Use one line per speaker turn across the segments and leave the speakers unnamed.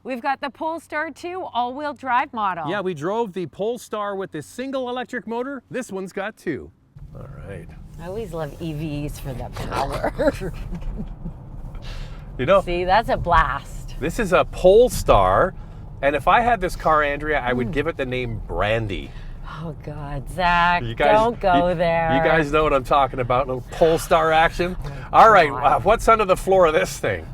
We've got the Polestar 2 all-wheel drive model.
Yeah, we drove the Polestar with the single electric motor. This one's got two. All right.
I always love EVs for the power.
You know,
see, that's a blast.
This is a Polestar, and if I had this car, Andrea, I would give it the name Brandy.
Oh God, Zach,
You guys,
don't go there.
You guys know what I'm talking about, a little Polestar action. All right, what's under the floor of this thing?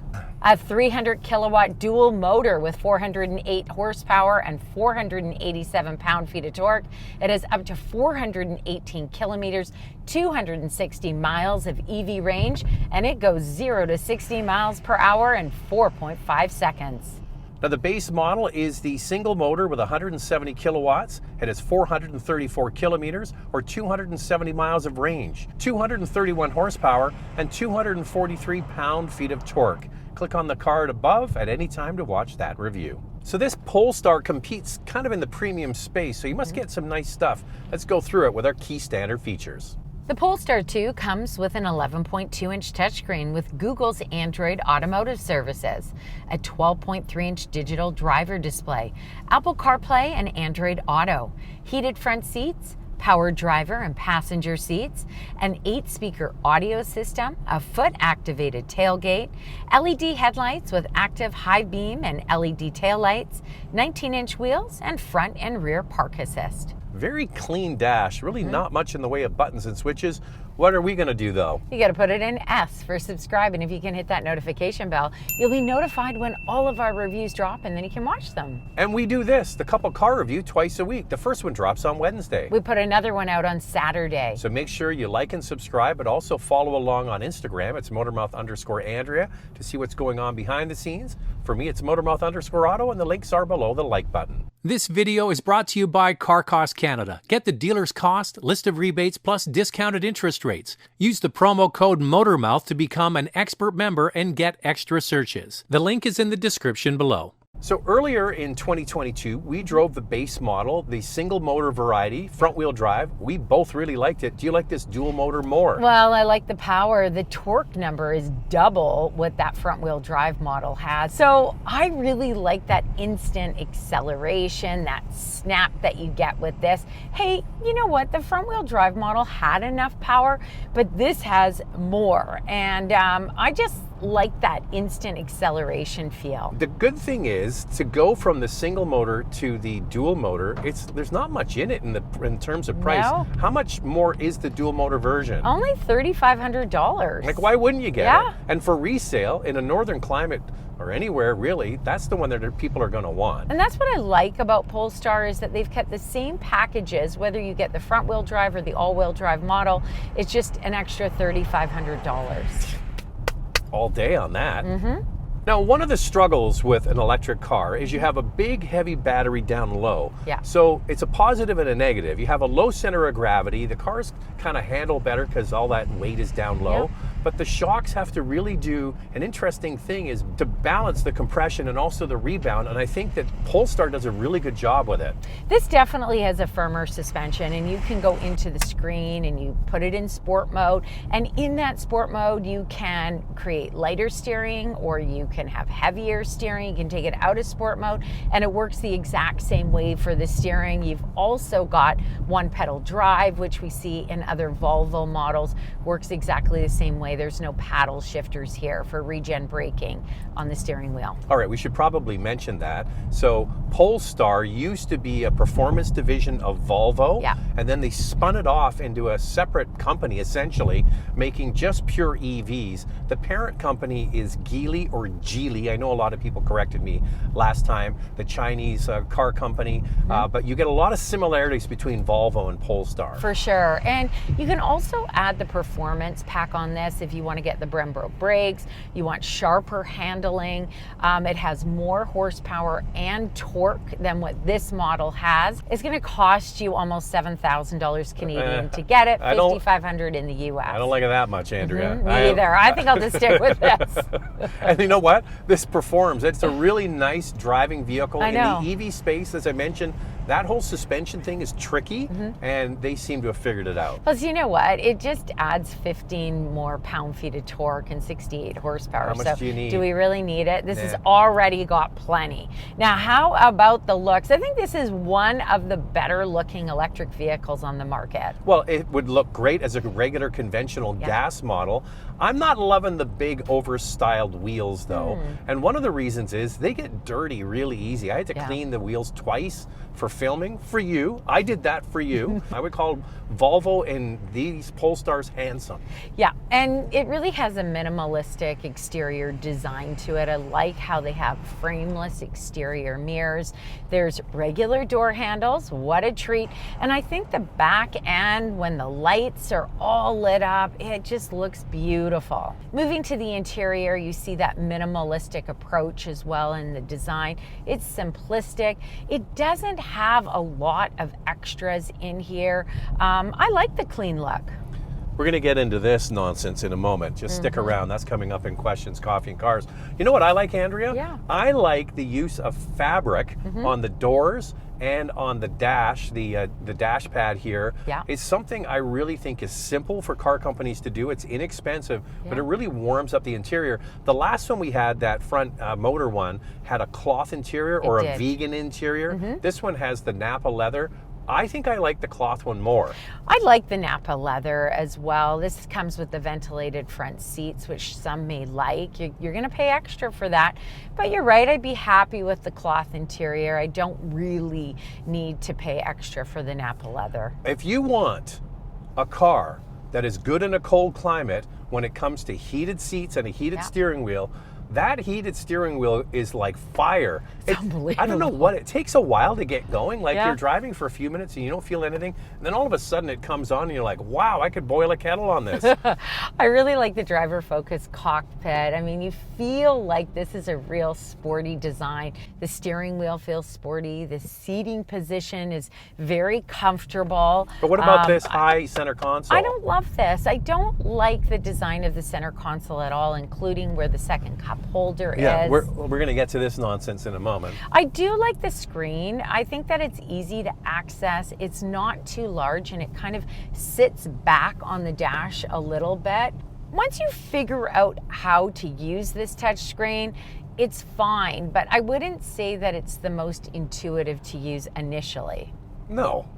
A 300 kilowatt dual motor with 408 horsepower and 487 pound-feet of torque. It has up to 418 kilometers, 260 miles of EV range, and it goes 0 to 60 miles per hour in 4.5 seconds.
Now the base model is the single motor with 170 kilowatts. It has 434 kilometers or 270 miles of range, 231 horsepower, and 243 pound-feet of torque. Click on the card above at any time to watch that review. So this Polestar competes kind of in the premium space, so you must get some nice stuff. Let's go through it with our key standard features.
The Polestar 2 comes with an 11.2-inch touchscreen with Google's Android Automotive services, a 12.3-inch digital driver display, Apple Carplay and Android Auto, heated front seats, power driver and passenger seats, an 8-speaker audio system, a foot-activated tailgate, LED headlights with active high beam and LED taillights, 19-inch wheels, and front and rear park assist.
Very clean dash, really not much in the way of buttons and switches. What are we going to do though?
You got to put it in S for subscribe, and if you can hit that notification bell, you'll be notified when all of our reviews drop, and then you can watch them.
And we do this, the couple car review, twice a week. The first one drops on Wednesday.
We put another one out on Saturday.
So make sure you like and subscribe, but also follow along on Instagram. It's Motormouth_Andrea to see what's going on behind the scenes. For me, it's Motormouth_Auto, and the links are below the like button.
This video is brought to you by Car Cost Canada. Get the dealer's cost, list of rebates, plus discounted interest rates. Use the promo code Motormouth to become an expert member and get extra searches. The link is in the description below.
So earlier in 2022, we drove the base model, the single motor variety, front wheel drive. We both really liked it. Do you like this dual motor more?
Well, I like the power. The torque number is double what that front wheel drive model has. So I really like that instant acceleration, that snap that you get with this. Hey, you know what? The front wheel drive model had enough power, but this has more. And I just like that instant acceleration feel.
The good thing is to go from the single motor to the dual motor, there's not much in it in terms of price.
No.
How much more is the dual motor version?
Only $3,500.
Like, why wouldn't you get
Yeah.
it? And for resale in a northern climate or anywhere really, that's the one that people are going to want.
And that's what I like about Polestar, is that they've kept the same packages, whether you get the front wheel drive or the all-wheel drive model. It's just an extra $3,500.
All day on that. Now, one of the struggles with an electric car is you have a big, heavy battery down low.
Yeah.
So it's a positive and a negative. You have a low center of gravity. The cars kind of handle better because all that weight is down low.
Yep.
But the shocks have to really do, an interesting thing is to balance the compression and also the rebound. And I think that Polestar does a really good job with it.
This definitely has a firmer suspension, and you can go into the screen and you put it in sport mode. And in that sport mode, you can create lighter steering, or you can have heavier steering. You can take it out of sport mode, and it works the exact same way for the steering. You've also got one pedal drive, which we see in other Volvo models, works exactly the same way. There's no paddle shifters here for regen braking on the steering wheel.
All right, we should probably mention that. So Polestar used to be a performance division of Volvo,
Yeah.
and then they spun it off into a separate company, essentially, making just pure EVs. The parent company is Geely or Geely. I know a lot of people corrected me last time, the Chinese car company, but you get a lot of similarities between Volvo and Polestar.
For sure. And you can also add the performance pack on this if you want to get the Brembo brakes, you want sharper handling. It has more horsepower and torque than what this model has. It's going to cost you almost $7,000 Canadian to get it, $5,500 in the US.
I don't like it that much, Andrea.
Me either. I think I'll just stick with this.
And you know what? This performs. It's a really nice driving vehicle.
I know.
In the EV space, as I mentioned, That whole suspension thing is tricky, and they seem to have figured it out.
Plus, you know what? It just adds 15 more pound-feet of torque and 68 horsepower.
How much do you need?
Do we really need it? This has already got plenty. Now, how about the looks? I think this is one of the better-looking electric vehicles on the market.
Well, it would look great as a regular conventional gas model. I'm not loving the big over-styled wheels, though. And one of the reasons is they get dirty really easy. I had to clean the wheels twice for filming for you. I did that for you. I would call Volvo and these Polestars handsome.
Yeah, and it really has a minimalistic exterior design to it. I like how they have frameless exterior mirrors. There's regular door handles. What a treat. And I think the back end, when the lights are all lit up, it just looks beautiful. Moving to the interior, you see that minimalistic approach as well in the design. It's simplistic. It doesn't have a lot of extras in here. I like the clean look.
We're going to get into this nonsense in a moment. Just stick around. That's coming up in Questions, Coffee, and Cars. You know what I like, Andrea?
Yeah.
I like the use of fabric on the doors and on the dash, the dash pad here.
Yeah.
It's something I really think is simple for car companies to do. It's inexpensive, but it really warms up the interior. The last one we had, that front motor one, had a cloth interior or a vegan interior. This one has the Nappa leather. I think I like the cloth one more.
I like the Nappa leather as well. This comes with the ventilated front seats, which some may like. You're going to pay extra for that. But you're right, I'd be happy with the cloth interior. I don't really need to pay extra for the Nappa leather.
If you want a car that is good in a cold climate when it comes to heated seats and a heated steering wheel, that heated steering wheel is like fire.
It's unbelievable.
I don't know what, it takes a while to get going. Like you're driving for a few minutes and you don't feel anything. And then all of a sudden it comes on and you're like, wow, I could boil a kettle on this.
I really like the driver focused cockpit. I mean, you feel like this is a real sporty design. The steering wheel feels sporty. The seating position is very comfortable.
But what about this high center console?
I don't love this. I don't like the design of the center console at all, including where the second cup holder is.
We're going to get to this nonsense in a moment.
I do like the screen. I think that it's easy to access. It's not too large and it kind of sits back on the dash a little bit. Once you figure out how to use this touchscreen, it's fine, but I wouldn't say that it's the most intuitive to use initially.
No.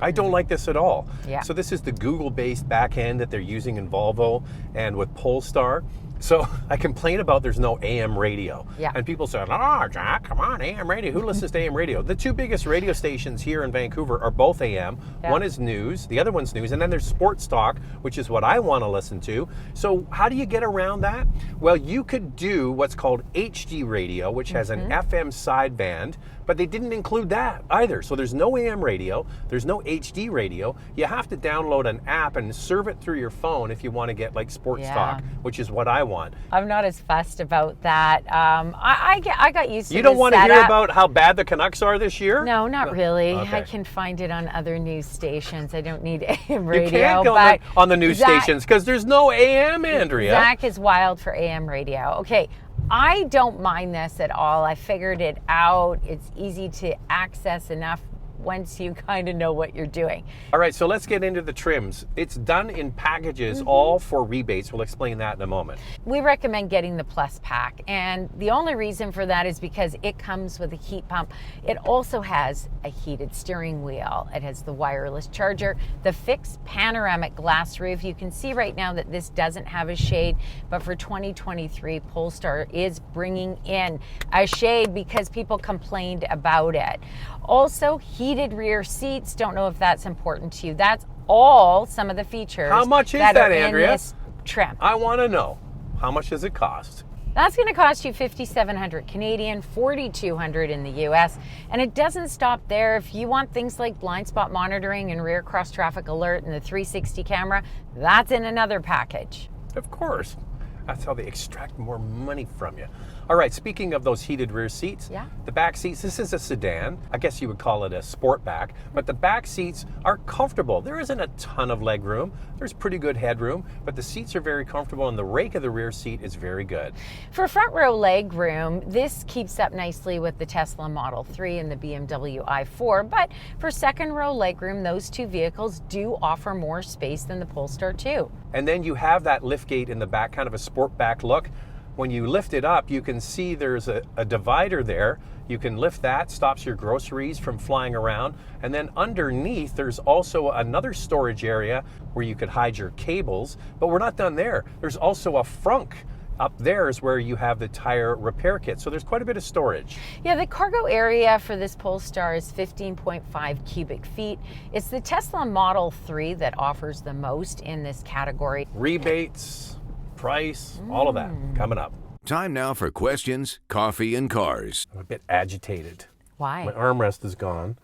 I don't like this at all.
Yeah.
So this is the Google-based back end that they're using in Volvo and with Polestar. So I complain about there's no AM radio.
Yeah.
And people say, oh, Jack, come on, AM radio. Who listens to AM radio? The two biggest radio stations here in Vancouver are both AM.
Yeah.
One is news, the other one's news, and then there's sports talk, which is what I want to listen to. So how do you get around that? Well, you could do what's called HD radio, which has an FM sideband, but they didn't include that either. So there's no AM radio, there's no HD radio. You have to download an app and serve it through your phone if you want to get like sports talk, which is what I want.
I'm not as fussed about that. I got used to
You don't
this
want to hear
setup.
about how bad the Canucks are this year?
No, not really.
Okay.
I can find it on other news stations. I don't need AM radio.
You can't go on the news stations because there's no AM, Andrea.
Zach is wild for AM radio. Okay, I don't mind this at all. I figured it out. It's easy to access enough once you kind of know what you're doing.
All right, so let's get into the trims. It's done in packages, all for rebates. We'll explain that in a moment.
We recommend getting the Plus pack, and the only reason for that is because it comes with a heat pump. It also has a heated steering wheel. It has the wireless charger, the fixed panoramic glass roof. You can see right now that this doesn't have a shade, but for 2023, Polestar is bringing in a shade because people complained about it. Also, heated rear seats. Don't know if that's important to you. That's all some of the features.
How much is
that
that,
are in
Andrea?
this trim.
I want to know. How much does it cost?
That's going to cost you $5,700 Canadian, $4,200 in the US. And it doesn't stop there. If you want things like blind spot monitoring and rear cross traffic alert and the 360 camera, that's in another package.
Of course. That's how they extract more money from you. All right, speaking of those heated rear seats, the back seats, this is a sedan. I guess you would call it a sportback, but the back seats are comfortable. There isn't a ton of leg room. There's pretty good headroom, but the seats are very comfortable and the rake of the rear seat is very good.
For front row leg room, this keeps up nicely with the Tesla Model 3 and the BMW i4, but for second row leg room, those two vehicles do offer more space than the Polestar 2.
And then you have that liftgate in the back, kind of a sportback look. When you lift it up, you can see there's a divider there. You can lift that, stops your groceries from flying around. And then underneath, there's also another storage area where you could hide your cables, but we're not done there. There's also a frunk. Up there is where you have the tire repair kit. So there's quite a bit of storage.
Yeah, the cargo area for this Polestar is 15.5 cubic feet. It's the Tesla Model 3 that offers the most in this category.
Rebates, price, all of that coming up.
Time now for questions, coffee, and cars.
I'm a bit agitated.
Why?
My armrest is gone.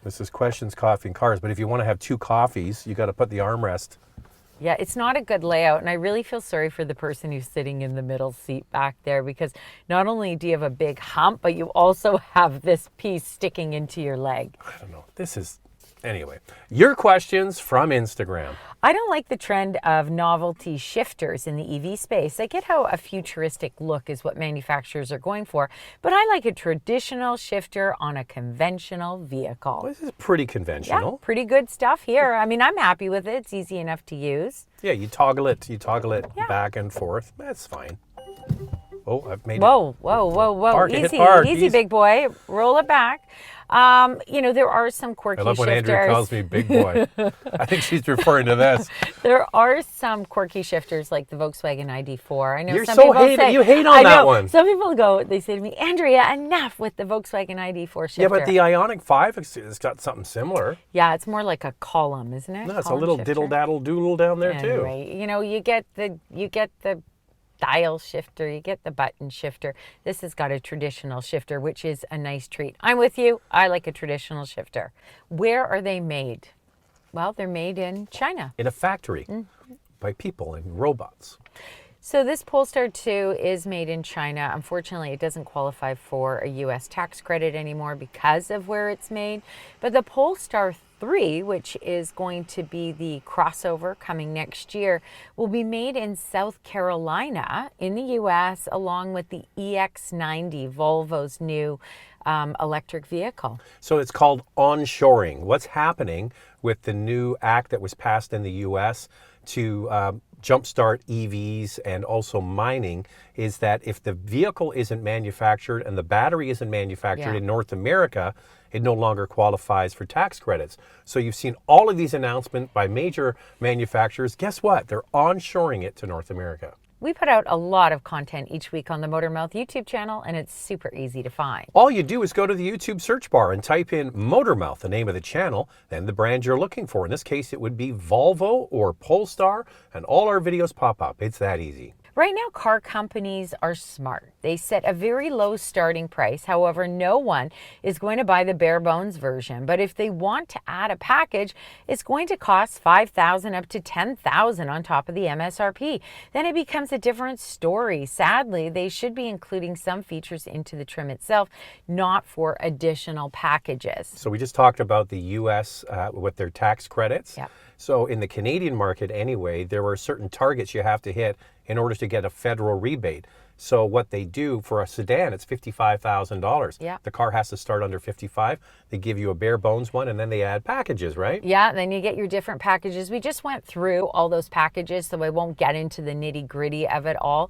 This is questions, coffee, and cars. But if you want to have two coffees, you got to put the armrest.
Yeah, it's not a good layout, and I really feel sorry for the person who's sitting in the middle seat back there, because not only do you have a big hump, but you also have this piece sticking into your leg.
I don't know. This is... Anyway, your questions from Instagram.
I don't like the trend of novelty shifters in the EV space. I get how a futuristic look is what manufacturers are going for, but I like a traditional shifter on a conventional vehicle.
Well, this is pretty conventional.
Yeah, pretty good stuff here. I mean, I'm happy with it. It's easy enough to use.
Yeah, you toggle it back and forth. That's fine. Oh, I've made
Whoa, whoa, whoa, whoa.
Park,
easy,
park,
easy, big boy. Roll it back. You know, there are some quirky shifters.
I love when Andrew calls me big boy. I think she's referring to this.
There are some quirky shifters like the Volkswagen ID4. I know
You're
some
so
people say,
you hate on that one.
Some people go, they say to me, Andrea, enough with the Volkswagen ID4 shifter.
Yeah, but the Ioniq 5 has got something similar.
Yeah, it's more like a column, isn't it?
No, it's a little diddle-daddle-doodle down there too.
Anyway, you know, you get the dial shifter, you get the button shifter. This has got a traditional shifter, which is a nice treat. I'm with you. I like a traditional shifter. Where are they made? Well, they're made in China.
In a factory by people and robots.
So this Polestar 2 is made in China. Unfortunately, it doesn't qualify for a U.S. tax credit anymore because of where it's made. But the Polestar 3, which is going to be the crossover coming next year, will be made in South Carolina in the U.S. along with the EX90, Volvo's new electric vehicle.
So it's called onshoring. What's happening with the new act that was passed in the U.S. to jumpstart EVs and also mining is that if the vehicle isn't manufactured and the battery isn't manufactured in North America, it no longer qualifies for tax credits. So you've seen all of these announcements by major manufacturers. Guess what? They're onshoring it to North America.
We put out a lot of content each week on the Motormouth YouTube channel, and it's super easy to find.
All you do is go to the YouTube search bar and type in Motormouth, the name of the channel, then the brand you're looking for. In this case, it would be Volvo or Polestar, and all our videos pop up. It's that easy.
Right now, car companies are smart. They set a very low starting price. However, no one is going to buy the bare bones version. But if they want to add a package, it's going to cost $5,000 up to $10,000 on top of the MSRP. Then it becomes a different story. Sadly, they should be including some features into the trim itself, not for additional packages.
So we just talked about the U.S. With their tax credits.
Yep.
So in the Canadian market anyway, there are certain targets you have to hit in order to get a federal rebate. So what they do for a sedan, it's $55,000.
Yeah.
The car has to start under 55. They give you a bare bones one and then they add packages, right?
Yeah, then you get your different packages. We just went through all those packages, so I won't get into the nitty gritty of it all.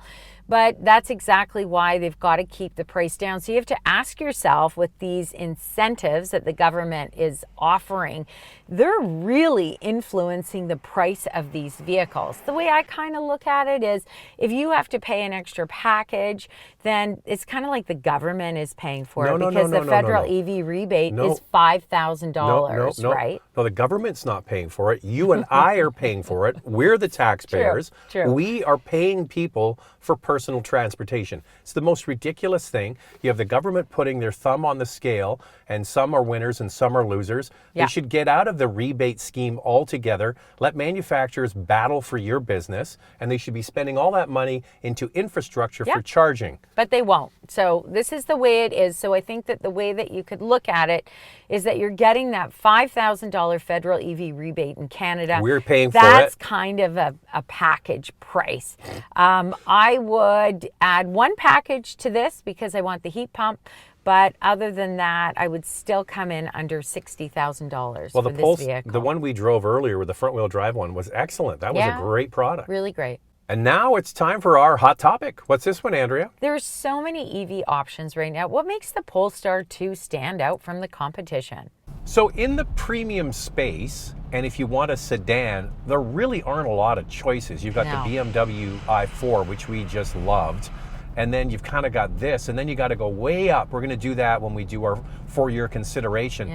But that's exactly why they've got to keep the price down. So you have to ask yourself, with these incentives that the government is offering, they're really influencing the price of these vehicles. The way I kind of look at it is, if you have to pay an extra package, then it's kind of like the government is paying for it, because the federal EV rebate is $5,000, right?
No, the government's not paying for it. You and I are paying for it. We're the taxpayers.
True.
We are paying people for personal transportation. It's the most ridiculous thing. You have the government putting their thumb on the scale, and some are winners and some are losers.
Yeah.
They should get out of the rebate scheme altogether. Let manufacturers battle for your business, and they should be spending all that money into infrastructure for charging.
But they won't. So this is the way it is. So I think that the way that you could look at it is that you're getting that $5,000 federal EV rebate in Canada.
We're paying for it.
That's kind of a package price. I would add one package to this because I want the heat pump. But other than that, I would still come in under $60,000 for this vehicle.
The one we drove earlier with the front-wheel drive one was excellent. That was a great product.
Really great.
And now it's time for our hot topic. What's this one, Andrea?
There's so many EV options right now. What makes the Polestar 2 stand out from the competition?
So in the premium space, and if you want a sedan, there really aren't a lot of choices. You've got the BMW i4, which we just loved. And then you've kind of got this, and then you got to go way up. We're going to do that when we do our for-year consideration.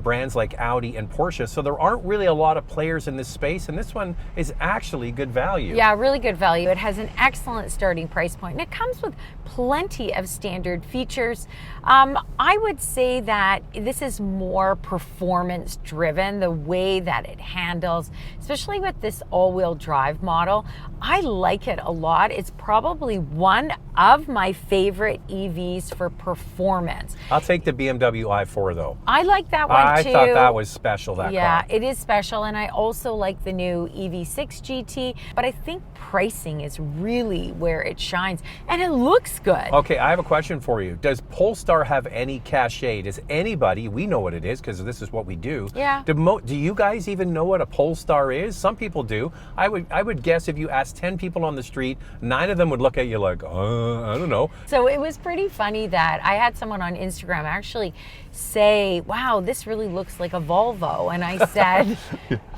Brands like Audi and Porsche. So there aren't really a lot of players in this space, and this one is actually good value.
Yeah, really good value. It has an excellent starting price point, and it comes with plenty of standard features. I would say that this is more performance driven, the way that it handles, especially with this all-wheel drive model. I like it a lot. It's probably one of my favorite EVs for performance.
I'll take the BMW i4 though.
I like that one too.
I thought that was special, that car.
It is special, and I also like the new EV6 GT, but I think pricing is really where it shines, and it looks good.
Okay, I have a question for you. Does Polestar have any cachet? Does anybody, we know what it is because this is what we do. Do you guys even know what a Polestar is? Some people do. I would guess if you asked 10 people on the street, 9 of them would look at you like, I don't know. So
it was pretty funny that I had someone on Instagram actually say, wow, this really looks like a Volvo. And I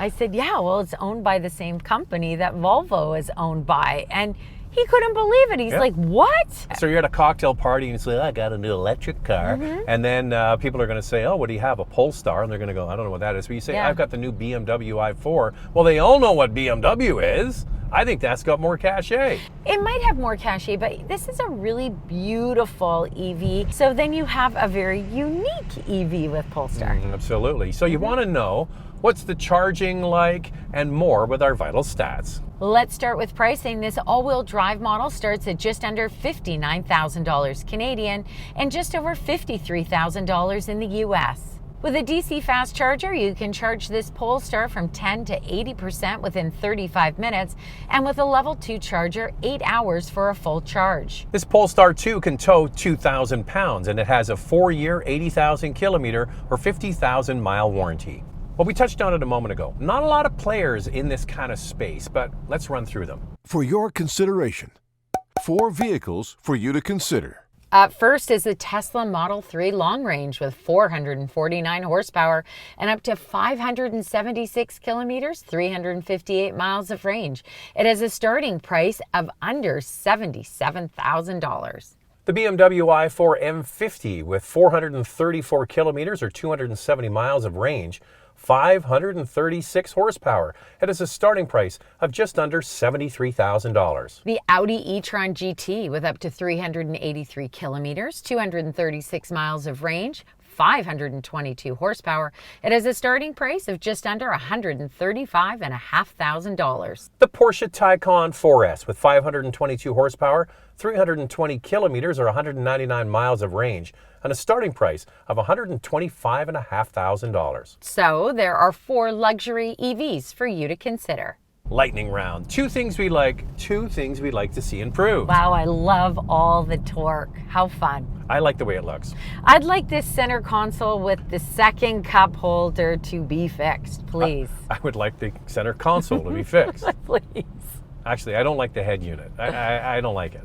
said, yeah, well, it's owned by the same company that Volvo is owned by. And he couldn't believe it. He's like, what?
So you're at a cocktail party and you say, I got a new electric car. And then people are going to say, oh, what do you have? A Polestar? And they're going to go, I don't know what that is. But you say, I've got the new BMW i4. Well, they all know what BMW is. I think that's got more cachet.
It might have more cachet, but this is a really beautiful EV. So then you have a very unique EV with Polestar.
Absolutely. So you want to know what's the charging like and more with our vital stats.
Let's start with pricing. This all-wheel drive model starts at just under $59,000 Canadian and just over $53,000 in the US. With a DC fast charger, you can charge this Polestar from 10 to 80% within 35 minutes, and with a level 2 charger, 8 hours for a full charge.
This Polestar 2 can tow 2,000 pounds, and it has a 4-year, 80,000 kilometer or 50,000 mile warranty. Well, we touched on it a moment ago. Not a lot of players in this kind of space, but let's run through them.
For your consideration, 4 vehicles for you to consider.
First is the Tesla Model 3 long range with 449 horsepower and up to 576 kilometers, 358 miles of range. It has a starting price of under $77,000.
The BMW i4 M50 with 434 kilometers or 270 miles of range, 536 horsepower. It has a starting price of just under $73,000.
The Audi e-tron GT with up to 383 kilometers, 236 miles of range, 522 horsepower. It has a starting price of just under $135,500.
The Porsche Taycan 4S with 522 horsepower, 320 kilometers or 199 miles of range, and a starting price of $125,500.
So there are 4 luxury EVs for you to consider.
Lightning round. 2 things we like, 2 things we'd like to see improved.
Wow, I love all the torque. How fun.
I like the way it looks.
I'd like this center console with the second cup holder to be fixed, please.
I would like the center console to be fixed.
Please.
Actually, I don't like the head unit. I don't like it.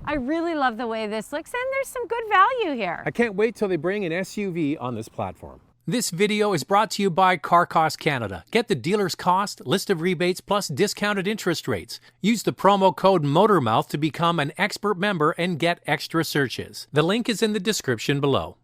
I really love the way this looks, and there's some good value here.
I can't wait till they bring an SUV on this platform.
This video is brought to you by Car Cost Canada. Get the dealer's cost, list of rebates, plus discounted interest rates. Use the promo code Motormouth to become an expert member and get extra searches. The link is in the description below.